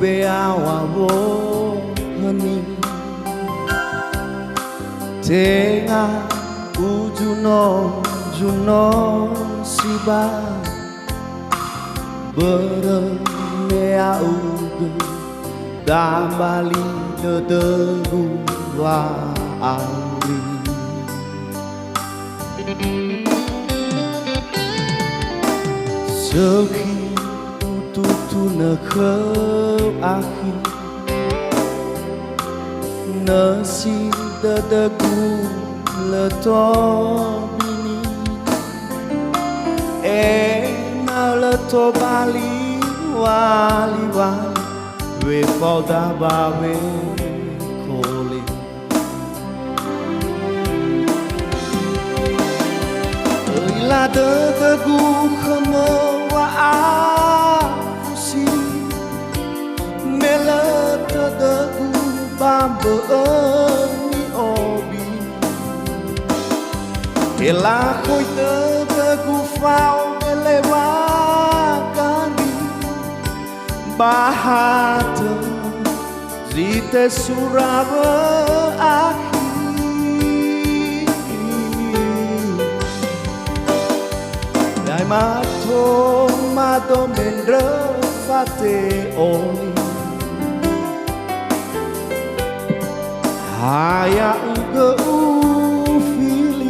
beawawo hening tengah juno siba beremea uge dambali dedegu wa awi Sekhi tutu nekheu akhi Nasi dedegu leto bini Ena leto bali wali wali We pauda bawe koli Ila dedegu khemo wa afusi Mele dedegu bambe ni obi Ela khoi dedegu fao melewa kari Bahata zite surava akhi Dai mato mendra fate oni Haya uge ufili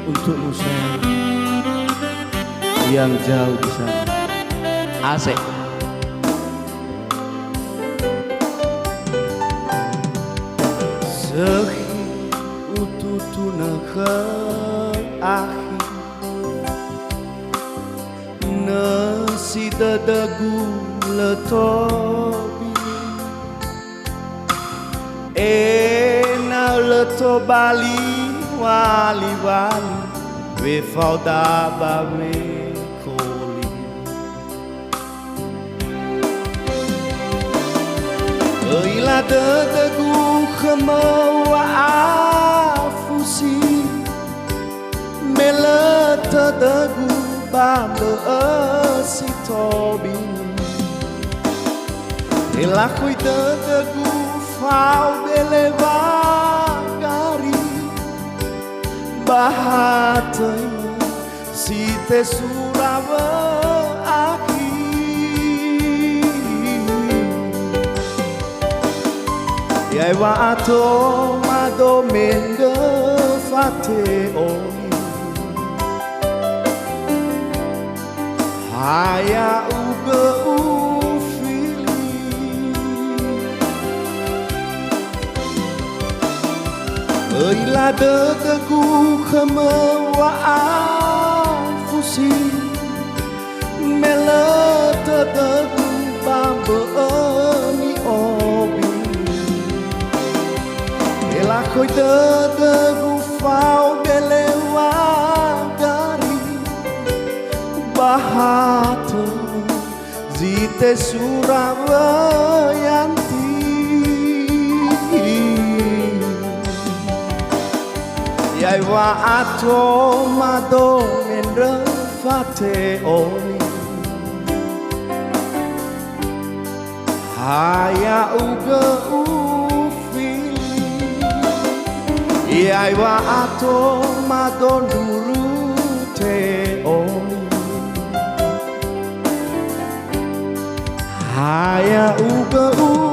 Untuk Nusa yang jauh di sana. Asik. Sekhi ututu nekhe akhi Nasi dedegu letobi Ena leto bali wali wali We falda bawe koli Ila dedegu khemo wa afusi Mele dedegu bambe si tobi Ila kui dedegu fao beleva Bahatai si te surava akhi Yai wa ato mado mende fate oni Haya uge ufili Ila dedegu khemo wa afusi Mele dedegu bambe ni obi Ila khoi dedegu fao belewa gari Bahata zite surava yanti Yai wa ato mado mendra fate oni Haya uge ufili Yai wa ato mado nuru te oni Haya uge ufili